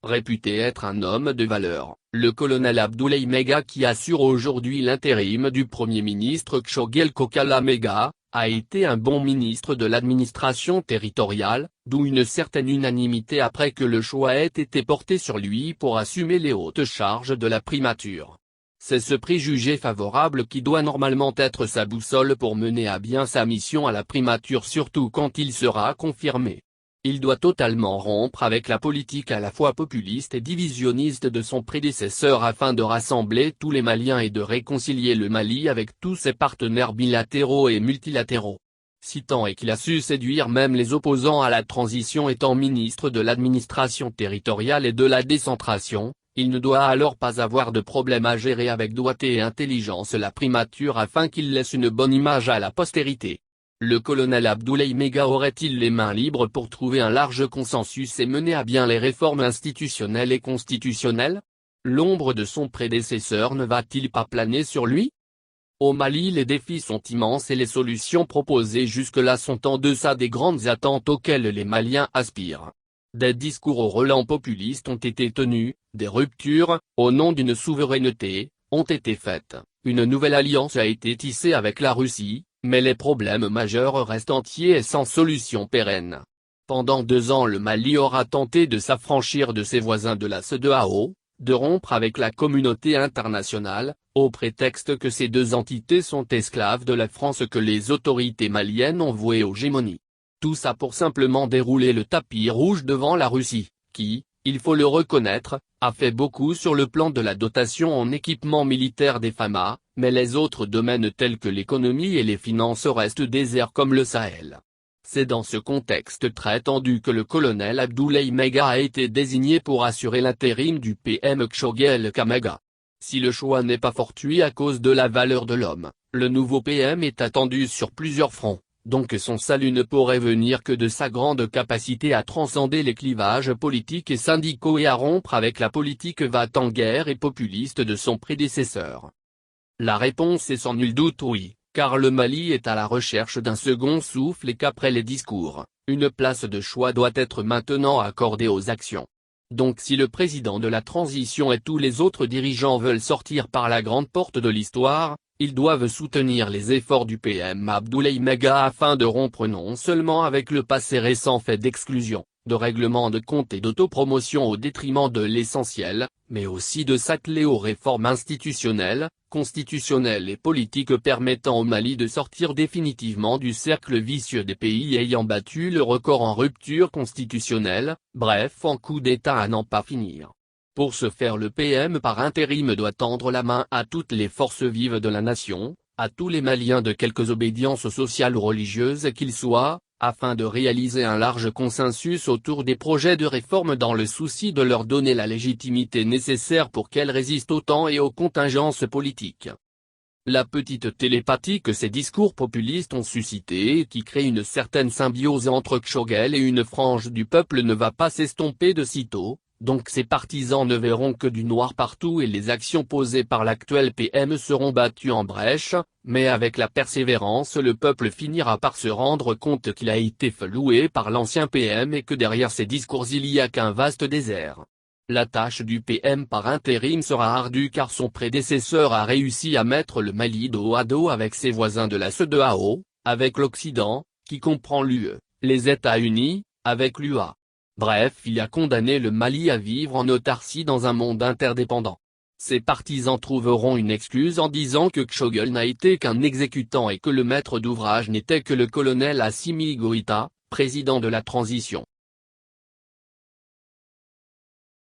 Réputé être un homme de valeur, le colonel Abdoulaye Mega, qui assure aujourd'hui l'intérim du Premier ministre Tchogel Kokala Mega, a été un bon ministre de l'administration territoriale, d'où une certaine unanimité après que le choix ait été porté sur lui pour assumer les hautes charges de la primature. C'est ce préjugé favorable qui doit normalement être sa boussole pour mener à bien sa mission à la primature, surtout quand il sera confirmé. Il doit totalement rompre avec la politique à la fois populiste et divisionniste de son prédécesseur afin de rassembler tous les Maliens et de réconcilier le Mali avec tous ses partenaires bilatéraux et multilatéraux. Si tant est qu'il a su séduire même les opposants à la transition étant ministre de l'administration territoriale et de la décentration, il ne doit alors pas avoir de problème à gérer avec doigté et intelligence la primature afin qu'il laisse une bonne image à la postérité. Le colonel Abdoulaye Mega aurait-il les mains libres pour trouver un large consensus et mener à bien les réformes institutionnelles et constitutionnelles? L'ombre de son prédécesseur ne va-t-il pas planer sur lui? Au Mali, les défis sont immenses et les solutions proposées jusque-là sont en deçà des grandes attentes auxquelles les Maliens aspirent. Des discours au relent populiste ont été tenus, des ruptures, au nom d'une souveraineté, ont été faites, une nouvelle alliance a été tissée avec la Russie, mais les problèmes majeurs restent entiers et sans solution pérenne. Pendant 2 ans le Mali aura tenté de s'affranchir de ses voisins de la CEDEAO, de rompre avec la communauté internationale, au prétexte que ces deux entités sont esclaves de la France que les autorités maliennes ont vouée aux gémonies. Tout ça pour simplement dérouler le tapis rouge devant la Russie, qui, il faut le reconnaître, a fait beaucoup sur le plan de la dotation en équipement militaire des FAMA, mais les autres domaines tels que l'économie et les finances restent déserts comme le Sahel. C'est dans ce contexte très tendu que le colonel Abdoulaye Mega a été désigné pour assurer l'intérim du PM Tchogel Kamega. Si le choix n'est pas fortuit à cause de la valeur de l'homme, le nouveau PM est attendu sur plusieurs fronts, donc son salut ne pourrait venir que de sa grande capacité à transcender les clivages politiques et syndicaux et à rompre avec la politique va-t-en-guerre et populiste de son prédécesseur. La réponse est sans nul doute oui, car le Mali est à la recherche d'un second souffle et qu'après les discours, une place de choix doit être maintenant accordée aux actions. Donc si le président de la transition et tous les autres dirigeants veulent sortir par la grande porte de l'histoire, ils doivent soutenir les efforts du PM Abdoulaye Mega afin de rompre non seulement avec le passé récent fait d'exclusion, de règlement de comptes et d'autopromotion au détriment de l'essentiel, mais aussi de s'atteler aux réformes institutionnelles, constitutionnelles et politiques permettant au Mali de sortir définitivement du cercle vicieux des pays ayant battu le record en rupture constitutionnelle, bref en coup d'État à n'en pas finir. Pour ce faire le PM par intérim doit tendre la main à toutes les forces vives de la nation, à tous les Maliens de quelque obédience sociale ou religieuse qu'ils soient, afin de réaliser un large consensus autour des projets de réforme dans le souci de leur donner la légitimité nécessaire pour qu'elles résistent au temps et aux contingences politiques. La petite télépathie que ces discours populistes ont suscité et qui crée une certaine symbiose entre Tchogel et une frange du peuple ne va pas s'estomper de sitôt. Donc ses partisans ne verront que du noir partout et les actions posées par l'actuel PM seront battues en brèche, mais avec la persévérance le peuple finira par se rendre compte qu'il a été floué par l'ancien PM et que derrière ces discours il y a qu'un vaste désert. La tâche du PM par intérim sera ardue car son prédécesseur a réussi à mettre le Mali dos à dos avec ses voisins de la CEDEAO, avec l'Occident, qui comprend l'UE, les États-Unis, avec l'UA. Bref, il a condamné le Mali à vivre en autarcie dans un monde interdépendant. Ses partisans trouveront une excuse en disant que Tchogel n'a été qu'un exécutant et que le maître d'ouvrage n'était que le colonel Assimi Goïta, président de la transition.